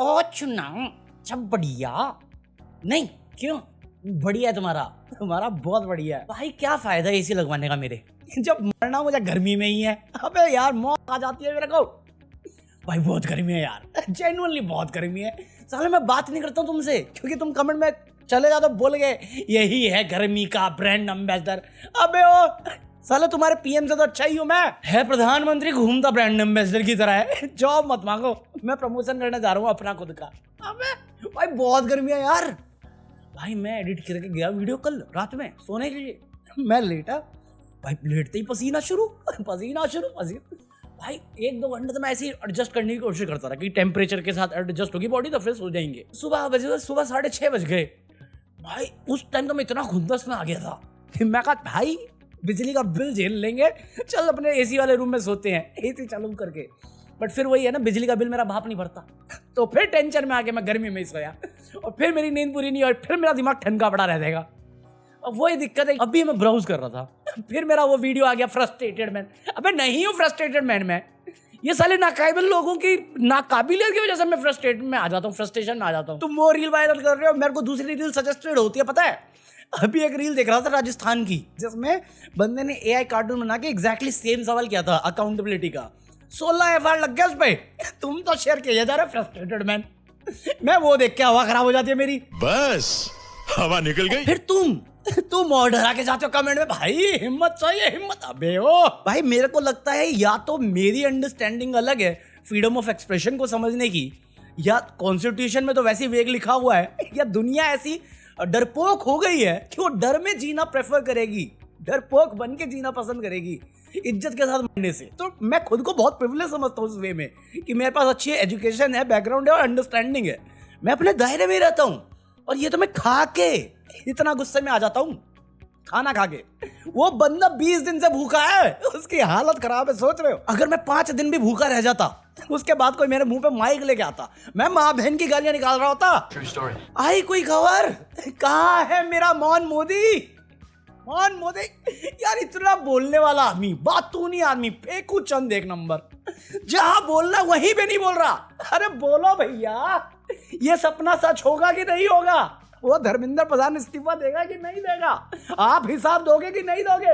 ओ चुनाव सब बढ़िया नहीं क्यों बढ़िया है तुम्हारा बहुत बढ़िया है भाई। क्या फायदा एसी लगवाने का मेरे जब मरना मुझे गर्मी में ही है। अबे यार मौत आ जाती है मेरे को भाई, बहुत गर्मी है यार, जेन्युइनली बहुत गर्मी है। साले मैं बात नहीं करता हूँ तुमसे क्योंकि तुम कमेंट में चले जाओ तो बोल गए यही है गर्मी का ब्रांड एम्बेसडर। अबे ओ साले तुम्हारे पीएम से तो अच्छा ही हूँ मैं, है प्रधानमंत्री घूमता ब्रांड एम्बेसडर की तरह है। जॉब मत मांगो, मैं प्रमोशन करने जा रहा हूँ अपना खुद का। अबे भाई बहुत गर्मी है यार भाई। मैं एडिट करके गया वीडियो कल रात में सोने के लिए, मैं लेटा भाई, लेटते ही पसीना शुरू भाई। 1-2 घंटे तो मैं ऐसे ही एडजस्ट करने की कोशिश करता रहा कि टेम्परेचर के साथ एडजस्ट होगी बॉडी तो फिर सो जाएंगे। सुबह 6:30 बज गए भाई। उस टाइम तो मैं इतना खुंदस में आ गया था कि मैं कहा भाई बिजली का बिल झेल लेंगे, चल अपने एसी वाले रूम में सोते हैं एसी चालू करके। बट फिर वही है ना, बिजली का बिल मेरा बाप नहीं भरता, तो फिर टेंशन में आके मैं गर्मी में ही सोया और फिर मेरी नींद पूरी नहीं हुई, फिर मेरा दिमाग ठनका पड़ा रह जाएगा। अब वही दिक्कत है। अभी मैं ब्राउज कर रहा था, फिर मेरा वो वीडियो आ गया फ्रस्ट्रेटेड मैन। अबे नहीं हूँ फ्रस्ट्रेटेड मैन मैं, ये साले नाकाबिल लोगों की नाकाबिलियत की वजह से मैं फ्रस्ट्रेटेड में आ जाता हूँ, फ्रस्ट्रेशन में आ जाता हूँ। तुम वो रील वायरल कर रहे हो, मेरे को दूसरी रील सजेस्टेड होती है पता है। अभी एक रील देख रहा था राजस्थान की, जिसमें बंदे ने एआई कार्टून बना के एग्जैक्टली सेम सवाल किया था अकाउंटेबिलिटी का। 16 FIR लग गया उस पे। तुम तो शेयर किया जा रहा है फ्रस्ट्रेटेड मैन। मैं वो देख के हवा खराब हो जाती है मेरी, बस हवा निकल गई। फिर तुम और डरा के जाते हो कमेंट में, भाई हिम्मत चाहिए हिम्मत। अबे ओ भाई, मेरे को लगता है या तो मेरी अंडरस्टैंडिंग अलग है फ्रीडम ऑफ एक्सप्रेशन को समझने की, या कॉन्स्टिट्यूशन में तो वैसे वेग लिखा हुआ है, या दुनिया ऐसी डरपोक हो गई है कि वो डर में जीना प्रेफर करेगी, डरपोक बन के जीना पसंद करेगी इज्जत के साथ मरने से। तो मैं खुद को बहुत प्रिविलेज समझता हूँ उस वे में कि मेरे पास अच्छी एजुकेशन है, बैकग्राउंड है और अंडरस्टैंडिंग है। मैं अपने दायरे में रहता हूँ और ये तो मैं खा के इतना गुस्से में आ जाता हूँ, खाना खा के। वो बंदा 20 दिन से भूखा है, उसकी हालत खराब है, सोच रहे हो। अगर मैं 5 दिन भी भूखा रह जाता, उसके बाद कोई मेरे मुंह पे माइक लेके आता, मैं माँ बहन की गालियां निकाल रहा होता। आई कोई खबर, कहाँ है मेरा मौन मोदी यार, इतना बोलने वाला आदमी, बातूनी आदमी, फेंकू चंद एक नंबर। जहां बोलना वहीं पे नहीं बोल रहा। अरे बोलो भैया, ये सपना सच होगा कि नहीं होगा? वो धर्मेंद्र प्रधान इस्तीफा देगा कि नहीं देगा? आप हिसाब दोगे कि नहीं दोगे?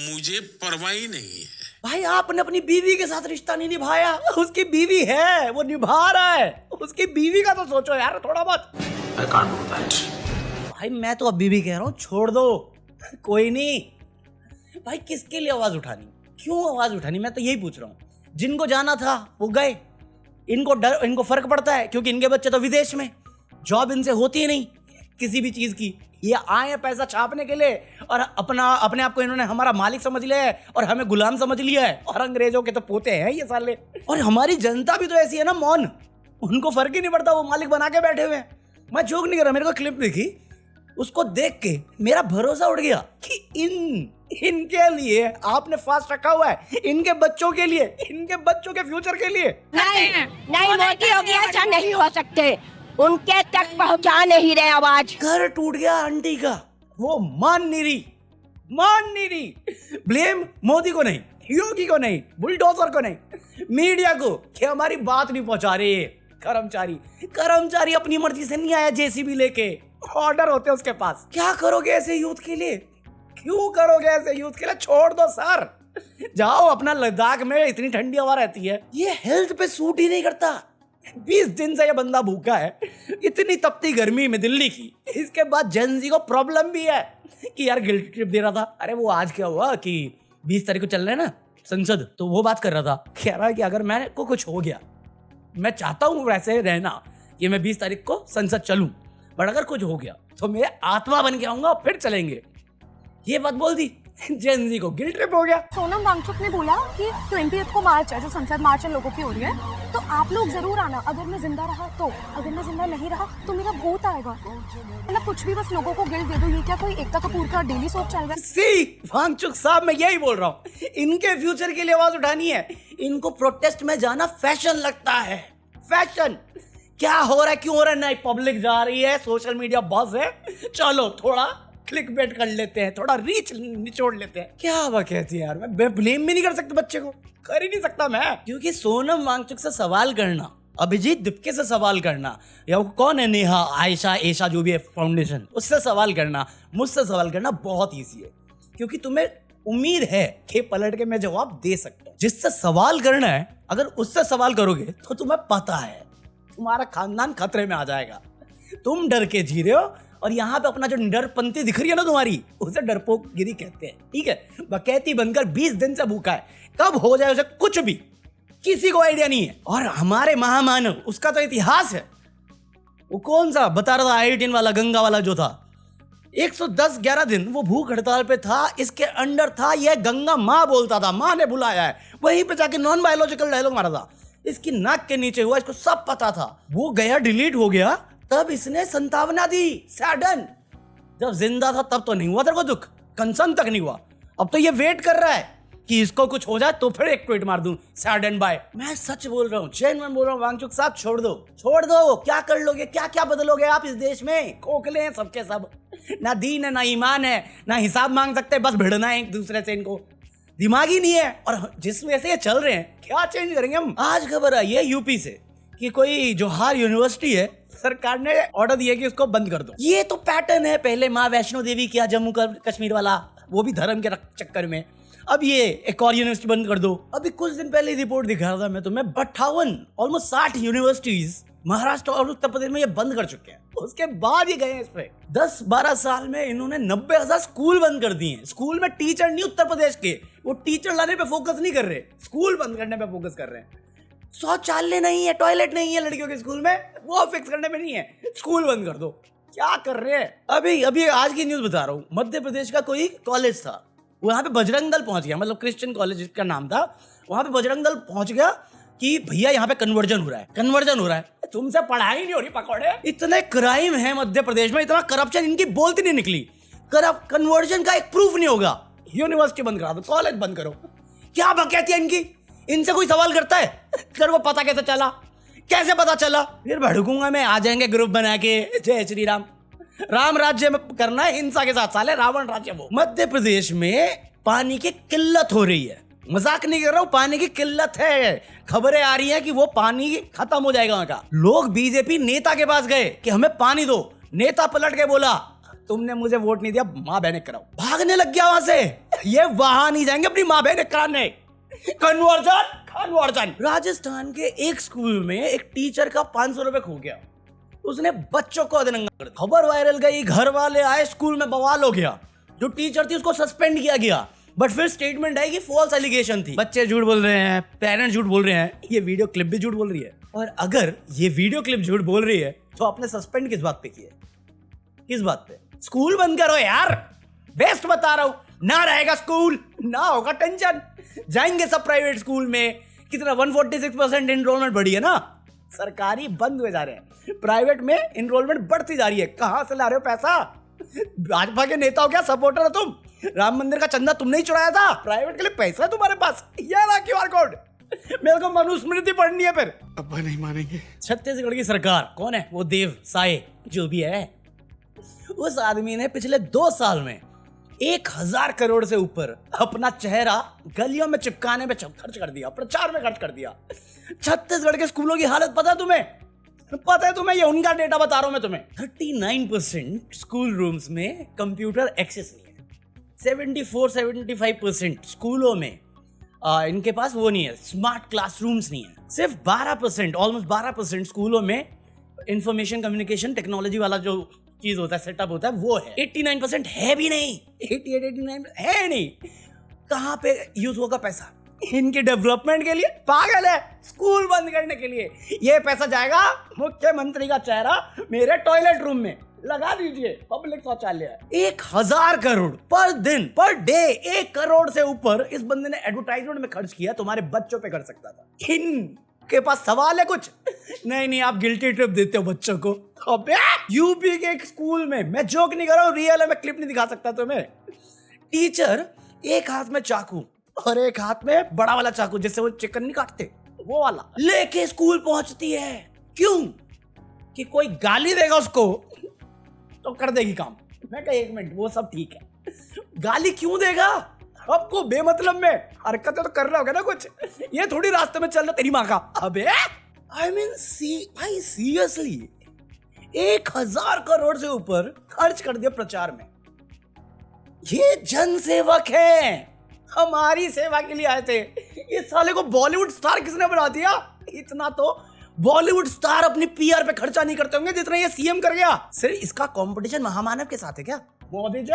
मुझे परवाह ही नहीं है भाई। आपने अपनी बीवी के साथ रिश्ता नहीं निभाया, उसकी बीवी है, वो निभा रहा है, उसकी बीवी का तो सोचो यार थोड़ा बहुत। I can't do that. भाई मैं तो अभी भी कह रहा हूँ छोड़ दो, कोई नहीं। भाई किसके लिए आवाज उठानी, क्यों आवाज उठानी, मैं तो यही पूछ रहा हूँ। जिनको जाना था वो गए, इनको फर्क पड़ता है क्योंकि इनके बच्चे तो विदेश में, जॉब इनसे होती ही नहीं किसी भी चीज की। ये आए हैं पैसा छापने के लिए और अपने आप को इन्होंने हमारा मालिक समझ लिया है और हमें गुलाम समझ लिया है, और अंग्रेजों के तो पोते हैं ये साले। और हमारी जनता भी तो ऐसी है ना मौन, उनको फर्क ही नहीं पड़ता, वो मालिक बना के बैठे हुए हैं। मैं जोक नहीं कर रहा, मेरे को क्लिप दिखी, उसको देख के मेरा भरोसा उड़ गया कि इनके लिए आपने फास्ट रखा हुआ है, इनके बच्चों के लिए, इनके बच्चों के फ्यूचर के लिए। नहीं मोदी योगी ऐसा नहीं हो सकते, उनके तक पहुंचा नहीं रहे आवाज। घर टूट गया आंटी का, वो मान नहीं रही। ब्लेम मोदी को नहीं, योगी को नहीं, बुलडोजर को नहीं, मीडिया को कि हमारी बात नहीं पहुंचा रहे। कर्मचारी अपनी मर्जी से नहीं आया जेसीबी लेके, ऑर्डर होते उसके पास। क्या करोगे ऐसे यूथ के लिए, क्यों करोगे ऐसे यूथ के लिए? छोड़ दो सर, जाओ अपना लद्दाख में, इतनी ठंडी हवा रहती है। ये हेल्थ पे सूट ही नहीं करता। 20 दिन से ये बंदा भूखा है, इतनी तपती गर्मी में दिल्ली की। इसके बाद जेनजी को प्रॉब्लम भी है कि यार गिल्ट ट्रिप दे रहा था। अरे वो आज क्या हुआ कि 20 तारीख को चल रहे हैं ना संसद, तो वो बात कर रहा था, कह रहा है कि अगर मैं को कुछ हो गया, मैं चाहता हूँ वैसे रहना कि मैं 20 तारीख को संसद चलूं, बट अगर कुछ हो गया तो मैं आत्मा बन के आऊंगा, फिर चलेंगे। ये बात बोल दी, जेनजी को गिल्ट ट्रिप हो गया। सोनम वांगचुक ने बोला कि 20th को मार्च है, जो संसद मार्च है लोगों की हो रही है, तो आप लोग जरूर आना। अगर मैं जिंदा रहा तो, अगर मैं जिंदा नहीं रहा तो मेरा भूत आएगा। मतलब कुछ भी, बस लोगों को गिल्ट दे दो। ये क्या कोई एकता कपूर का डेली सोप चल रहा है? सी वांगचुक साहब, मैं यही बोल रहा हूँ, इनके फ्यूचर के लिए आवाज उठानी है। इनको प्रोटेस्ट में जाना फैशन लगता है। फैशन क्या हो रहा है, क्यों हो रहा है? नहीं, पब्लिक जा रही है, सोशल मीडिया बस है, चलो थोड़ा क्लिक बेट कर लेते हैं, थोड़ा रीच निचोड़ लेते हैं। क्या बात कहती है यार, मैं ब्लेम भी नहीं कर सकता बच्चे को, कर ही नहीं सकता मैं, क्योंकि सोनम वांगचुक से सवाल करना अभिजीत दिप्के से सवाल करना, या वो कौन है नेहा आयशा ऐशा जो भी है फाउंडेशन, उससे सवाल करना, मुझसे सवाल करना बहुत ईजी है, क्योंकि तुम्हें उम्मीद है कि पलट के मैं जवाब दे सकता हूँ। जिससे सवाल करना है अगर उससे सवाल करोगे तो तुम्हें पता है तुम्हारा खानदान खतरे में आ जाएगा। तुम डर के जी रहे हो और यहाँ पे अपना जो डरपंती दिख रही है ना तुम्हारी, उसे डरपोकगिरी कहते हैं, ठीक है। बकैती बनकर 20 दिन से भूखा है, कब हो जाए उसे कुछ भी किसी को आइडिया नहीं है। और हमारे महामानव, उसका तो इतिहास है। वो कौन सा बता रहा था I-18 वाला, गंगा वाला जो था, 110-11 दिन वो भूख हड़ताल पे था। इसके अंडर था यह गंगा माँ बोलता था, माँ ने बुलाया है, वहीं पे जाके नॉन बायोलॉजिकल डायलॉग मारा था। इसकी नाक के नीचे हुआ, इसको सब पता था। वो गया, डिलीट हो गया, तब इसने संतावना दी, सैडन। जब जिंदा था तब तो नहीं हुआ तेरे को दुख, कंसर्न तक नहीं हुआ। अब तो ये वेट कर रहा है कि इसको कुछ हो जाए तो फिर एक ट्वीट मार दूं, सैडन बाय। मैं सच बोल रहा हूँ, जेन्युइन बोल रहा हूँ, वांगचुक साहब छोड़ दो। क्या कर लोगे, क्या क्या बदलोगे आप इस देश में? खोखले हैं सबके सब, ना दीन है ना ईमान है, ना हिसाब मांग सकते, बस भिड़ना है एक दूसरे से। इनको दिमाग ही नहीं है। और जिस वजह से ये चल रहे हैं, क्या चेंज करेंगे हम? आज खबर आई है यूपी से कि कोई जोहार यूनिवर्सिटी है, सरकार ने ऑर्डर दिया कि उसको बंद कर दो। ये तो पैटर्न है, पहले माँ वैष्णो देवी किया जम्मू कश्मीर वाला, वो भी धर्म के चक्कर में। अब ये एक और यूनिवर्सिटी बंद कर दो। अभी कुछ दिन पहले रिपोर्ट दिखा रहा था मैं तुम्हें, 58 ऑलमोस्ट 60 यूनिवर्सिटीज महाराष्ट्र और उत्तर प्रदेश में ये बंद कर चुके हैं। उसके बाद ही गए इस पे 10-12 साल में इन्होंने 90,000 स्कूल बंद कर दिए हैं। स्कूल में टीचर नहीं उत्तर प्रदेश के, वो टीचर लाने पे फोकस नहीं कर रहे, स्कूल बंद करने पे फोकस कर रहे हैं। शौचालय नहीं है, टॉयलेट नहीं है लड़कियों के स्कूल में, वो फिक्स करने में नहीं है, स्कूल बंद कर दो। क्या कर रहे हैं? अभी आज की न्यूज बता रहा हूँ। मध्य प्रदेश का कोई कॉलेज था, वहां पे बजरंग दल पहुंच गया, मतलब क्रिश्चियन कॉलेज जिसका नाम था, वहां पे बजरंग दल पहुंच गया कि भैया यहाँ पे कन्वर्जन हो रहा है। तुमसे पढ़ाई नहीं हो रही पकौड़े। इतने क्राइम है मध्य प्रदेश में, इतना करप्शन, इनकी बोलती नहीं निकली। कन्वर्जन का एक प्रूफ नहीं होगा, यूनिवर्सिटी बंद करा दो, कॉलेज बंद करो। क्या बकैती है इनकी? इनसे कोई सवाल करता है? तेरे को पता कैसे चला? कैसे पता चला? फिर भड़कूंगा मैं, आ जाएंगे ग्रुप बना के, जय श्री राम, राम राज्य में करना है हिंसा के साथ, साले रावण राज्य। वो मध्य प्रदेश में पानी की किल्लत हो रही है, मजाक नहीं कर रहा हूं, पानी की किल्लत है। खबरें आ रही हैं कि वो पानी खत्म हो जाएगा वहां का। लोग बीजेपी नेता के पास गए कि हमें पानी दो, नेता पलट के बोला तुमने मुझे वोट नहीं दिया, माँ बहने कराओ। भागने लग गया वहां से। ये वहां नहीं जाएंगे अपनी माँ बहने कराने। कन्वर्जन। राजस्थान के एक स्कूल में एक टीचर का 500 रुपए खो गया, उसने बच्चों को अधनंगा कर दिया। खबर वायरल गई, घर वाले आए, स्कूल में बवाल हो गया। जो टीचर थी उसको सस्पेंड किया गया, बट फिर स्टेटमेंट आई कि फॉल्स एलिगेशन थी। बच्चे झूठ बोल रहे हैं, पेरेंट्स झूठ बोल रहे हैं, ये वीडियो क्लिप भी झूठ बोल रही है। और अगर ये वीडियो क्लिप झूठ बोल रही है तो आपने सस्पेंड किस बात पे किया? किस बात पे? स्कूल बंद करो यार, बेस्ट बता रहा हूं। ना रहेगा स्कूल, ना होगा टेंशन, जाएंगे सब प्राइवेट स्कूल में। कितना 146% एनरोलमेंट बढ़ी है ना। सरकारी बंद हुए जा रहे हैं, प्राइवेट में एनरोलमेंट बढ़ती जा रही है। कहां से ला रहे हो पैसा? भाजपा के नेता हो क्या, सपोर्टर हो तुम? राम मंदिर का चंदा तुमने ही चुराया था, प्राइवेट के लिए पैसा है तुम्हारे पास। ये रहा QR कोड। मेरे को मनुस्मृति पढ़नी है फिर। अब्बा नहीं मानेंगे। छत्तीसगढ़ की सरकार कौन है? वो देव साये जो भी है, उस आदमी ने पिछले 2 साल में 1000 करोड़ से ऊपर अपना चेहरा गलियों में चिपकाने में खर्च कर दिया, प्रचार में खर्च कर दिया। छत्तीसगढ़ के स्कूलों की हालत पता है तुम्हें? पता है तुम्हें? ये उनका डेटा बता रहा हूं मैं तुम्हें। 39% स्कूल रूम्स में कंप्यूटर एक्सेस नहीं है। 74-75% स्कूलों में इनके पास वो नहीं है, स्मार्ट क्लासरूम्स नहीं है। सिर्फ 12%, ऑलमोस्ट 12% स्कूलों में इंफॉर्मेशन कम्युनिकेशन टेक्नोलॉजी वाला जो चीज होता है, सेटअप होता है, वो है। 89% है भी नहीं, 88-89 है नहीं। कहां पे यूज होगा पैसा? इनके डेवलपमेंट के लिए। पागल है, स्कूल बंद करने के लिए। ये पैसा जाएगा मुख्यमंत्री का चेहरा मेरे टॉयलेट रूम में लगा दीजिए, पब्लिक शौचालय। 1000 करोड़ पर दिन, पर डे। 1 करोड़ से ऊपर इस बंदे ने एडवर्टाइजमेंट में खर्च किया, तुम्हारे बच्चों पे कर सकता था। इनके पास सवाल है कुछ? नहीं, आप गिल्टी ट्रिप देते हो बच्चों को। अबे यूपी के एक स्कूल में, मैं जोक नहीं कर रहा हूँ, रियल है, मैं क्लिप नहीं दिखा सकता तुम्हें। टीचर एक हाथ में चाकू और एक हाथ में बड़ा वाला चाकू, जिससे वो चिकन नहीं काटते, वो वाला लेके स्कूल पहुंचती है। क्यों? कि कोई गाली देगा उसको तो कर देगी काम। मैं कहा 1 मिनट, वो सब ठीक है, गाली क्यों देगा? आपको बेमतलब में हरकतें तो कर रहा होगा ना कुछ, ये थोड़ी रास्ते में चल रहा तेरी माँ का। अबे आई मीन भाई सीरियसली 1,000 करोड़ से ऊपर खर्च कर दिया प्रचार में। ये जनसेवक हैं, हमारी सेवा के लिए आए थे। ये साले को बॉलीवुड स्टार किसने बना दिया? इतना तो बॉलीवुड स्टार अपनी पीआर पे खर्चा नहीं करते होंगे जितना ये सीएम कर गया। सिर्फ इसका कंपटीशन महामानव के साथ है क्या? मोदी जी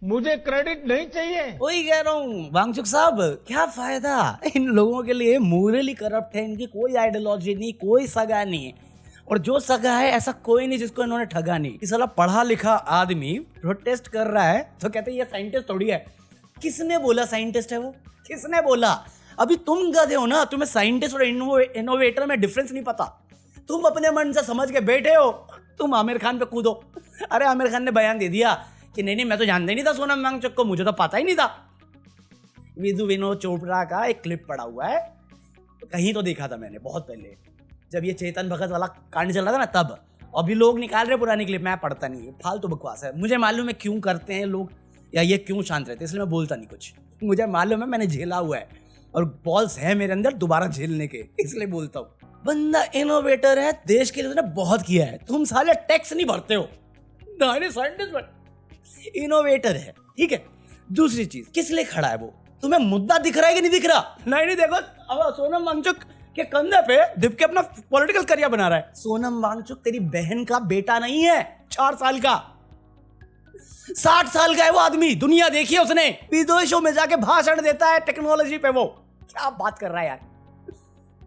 मुझे क्रेडिट नहीं चाहिए। वही कह रहा हूँ वांगचुक साहब, क्या फायदा? इन लोगों के लिए मोरली करप्ट है, इनकी कोई आइडियोलॉजी नहीं, कोई सगा नहीं, और जो सगा है ऐसा कोई नहीं जिसको इन्होंने ठगा नहीं। इस साला पढ़ा लिखा आदमी प्रोटेस्ट कर रहा है तो कहते हैं ये साइंटिस्ट थोड़ी है। किसने बोला साइंटिस्ट है वो? किसने बोला? अभी तुम गधे हो ना, तुम्हें साइंटिस्ट और इनोवेटर में डिफरेंस नहीं पता। तुम अपने मन से समझ के बैठे हो, तुम आमिर खान पे कूदो। अरे आमिर खान ने बयान दे दिया कि नहीं मैं तो जानता ही नहीं था सोनम वांगचुक को, मुझे तो पता ही नहीं था। विदु विनोद चोपड़ा का एक क्लिप पड़ा हुआ है, कहीं तो देखा था मैंने बहुत पहले, जब ये चेतन भगत वाला कांड चल रहा था ना तब। अभी लोग निकाल रहे पुरानी क्लिप, मैं पढ़ता नहीं, फालतू बकवास है। मुझे मालूम है क्यों करते हैं लोग या ये क्यों शांत रहते हैं, इसलिए मैं बोलता नहीं कुछ। मुझे मालूम है, मैंने झेला हुआ है और बॉल्स है मेरे अंदर दोबारा झेलने के, इसलिए बोलता हूँ। बंदा इनोवेटर है, देश के लिए उसने बहुत किया है। तुम साले टैक्स नहीं भरते हो, साइंटिस्ट इनोवेटर है, ठीक है। दूसरी चीज, किस लिए खड़ा है वो? तुम्हें मुद्दा दिख रहा है कि नहीं दिख रहा? नहीं देखो, अब सोनम वांगचुक के कंधे पे दिप के अपना पॉलिटिकल करियर बना रहा है। सोनम वांगचुक तेरी बहन का बेटा नहीं है, 4 साल का, 60 साल का है वो आदमी। दुनिया देखी है उसने, विदेशों में जाके भाषण देता है टेक्नोलॉजी पे। वो क्या बात कर रहा है यार,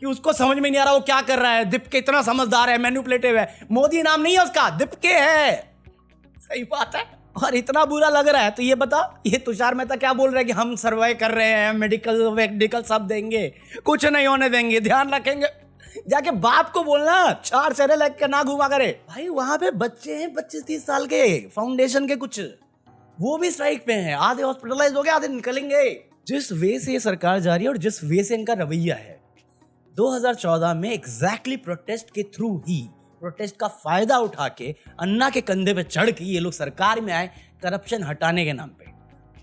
कि उसको समझ में नहीं आ रहा वो क्या कर रहा है। दिप के इतना समझदार है, मैनिपुलेटिव है। मोदी नाम नहीं है उसका, दिप के है। सही बात है। और इतना बुरा लग रहा है तो ये बता, ये तुषार मेहता क्या बोल रहा है कि हम सर्वे कर रहे हैं, मेडिकल सब देंगे, कुछ नहीं होने देंगे, ध्यान रखेंगे। जाके बाप को बोलना 4 चेहरे लग के ना घुमा करे। भाई वहां पे बच्चे हैं 25-30 साल के, फाउंडेशन के कुछ, वो भी स्ट्राइक पे हैं। आधे हॉस्पिटलाइज हो गए, आधे निकलेंगे। जिस वे से ये सरकार जा रही है और जिस वे से इनका रवैया है, 2014 में एग्जैक्टली प्रोटेस्ट के थ्रू ही, प्रोटेस्ट का फायदा उठा के अन्ना के कंधे पे चढ़ के ये लोग सरकार में आए करप्शन हटाने के नाम पे।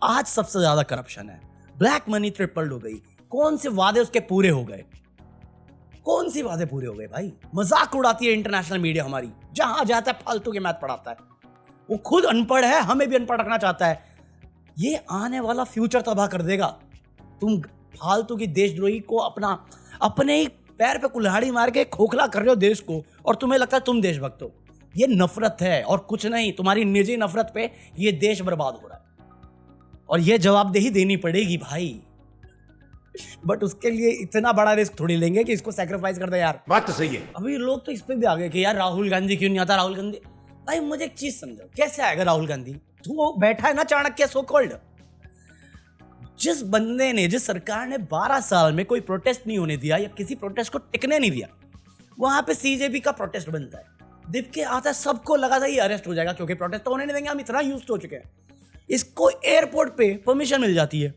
आज सबसे ज्यादा करप्शन है, ब्लैक मनी ट्रिपल्ड हो गई। कौन से वादे उसके पूरे हो गए? कौन सी वादे पूरे हो गए भाई? मजाक उड़ाती है इंटरनेशनल मीडिया हमारी, जहां जाता है फालतू के मैथ पढ़ाता है। वो खुद अनपढ़ है, हमें भी अनपढ़ रखना चाहता है। ये आने वाला फ्यूचर तबाह कर देगा। तुम फालतू की देशद्रोही को अपने ही पैर पे कुल्हाड़ी मार के खोखला कर रहे हो देश को, और तुम्हें लगता है तुम देशभक्त हो। ये नफरत है और कुछ नहीं, तुम्हारी निजी नफरत पे ये देश बर्बाद हो रहा है, और ये जवाबदेही देनी पड़ेगी भाई। बट उसके लिए इतना बड़ा रिस्क थोड़ी लेंगे कि इसको सैक्रिफाइस कर दे यार। बात तो सही है। अभी लोग तो इस पे भी आ गए कि यार राहुल गांधी क्यों नहीं आता, राहुल गांधी। भाई मुझे एक चीज समझो, कैसे आएगा राहुल गांधी? वो बैठा है ना चाणक्य सो कॉल्ड। जिस बंदे ने, जिस सरकार ने 12 साल में कोई प्रोटेस्ट नहीं होने दिया या किसी प्रोटेस्ट को टिकने नहीं दिया, वहां पे सीजेपी का प्रोटेस्ट बनता है। दिप के आता है, सबको लगा था ये अरेस्ट हो जाएगा क्योंकि प्रोटेस्ट तो होने नहीं देंगे, हम इतना यूज्ड हो चुके हैं। इसको एयरपोर्ट पे परमिशन मिल जाती है।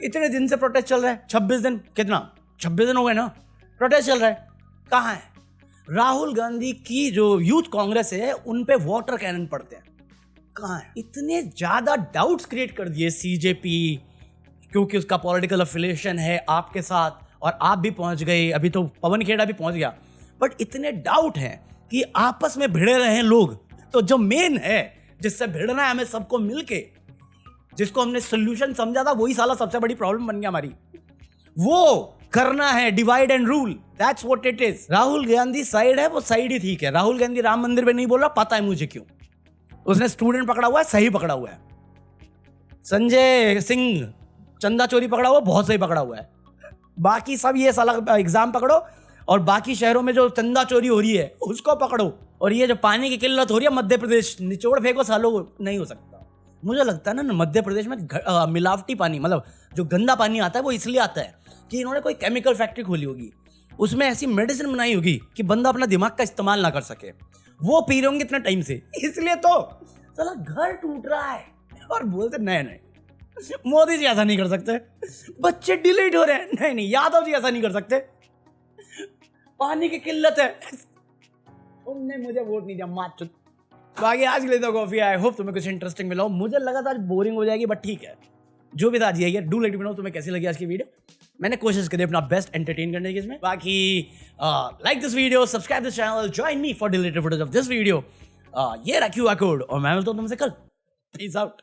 इतने दिन से प्रोटेस्ट चल रहा है, 26 दिन, कितना 26 दिन हो गए ना प्रोटेस्ट चल रहा है। कहाँ है? राहुल गांधी की जो यूथ कांग्रेस है उन पे वाटर कैनन पड़ते हैं, कहाँ है? इतने ज्यादा डाउट्स क्रिएट कर दिए सीजेपी, क्योंकि उसका पॉलिटिकल अफिलिएशन है आपके साथ, और आप भी पहुंच गए, अभी तो पवन खेड़ा भी पहुंच गया। बट इतने डाउट हैं कि आपस में भिड़े रहे हैं लोग। तो जो मेन है जिससे भिड़ना है हमें सबको मिलके, जिसको हमने सोल्यूशन समझा था, वही साला सबसे बड़ी प्रॉब्लम बन गया हमारी। वो करना है divide and rule, that's what it is. Rahul Gandhi side है, वो साइड ही ठीक है। राहुल गांधी राम मंदिर पे नहीं बोल रहा, पता है मुझे क्यों। उसने स्टूडेंट पकड़ा हुआ है, सही पकड़ा हुआ है। संजय सिंह चंदा चोरी पकड़ा हुआ, बहुत सही पकड़ा हुआ है। बाकी सब ये साला एग्जाम पकड़ो, और बाकी शहरों में जो चंदा चोरी हो रही है उसको पकड़ो, और ये जो पानी की किल्लत हो रही है मध्य प्रदेश, निचोड़ फेंको सालों, नहीं हो सकता। मुझे लगता है ना मध्य प्रदेश में मिलावटी पानी, मतलब जो गंदा पानी आता है वो इसलिए आता है कि इन्होंने कोई केमिकल फैक्ट्री खोली होगी, उसमें ऐसी मेडिसिन बनाई होगी कि बंदा अपना दिमाग का इस्तेमाल ना कर सके। वो पी रहे होंगे इतने टाइम से, इसलिए तो साला घर टूट रहा है। और बोलते नहीं मोदी जी ऐसा नहीं कर सकते, बच्चे डिलीट हो रहे हैं, नहीं यादव जी ऐसा नहीं कर सकते, पानी की किल्लत है, तुमने मुझे वोट नहीं दिया माचुत। बाकी आज के लिए तो कॉफी, आई होप तुम्हें कुछ इंटरेस्टिंग मिला हो। मुझे लगा था आज बोरिंग हो जाएगी, बट ठीक है, जो भी था जी यार, डू लेट मी नो तुम्हें कैसी लगी आज की वीडियो। मैंने कोशिश करी अपना बेस्ट एंटरटेन करने की इसमें। बाकी like this video, subscribe this channel, join me for deleted footage of this video. ये रहा QR कोड और मैं मिलता हूं तुमसे कल। Peace out.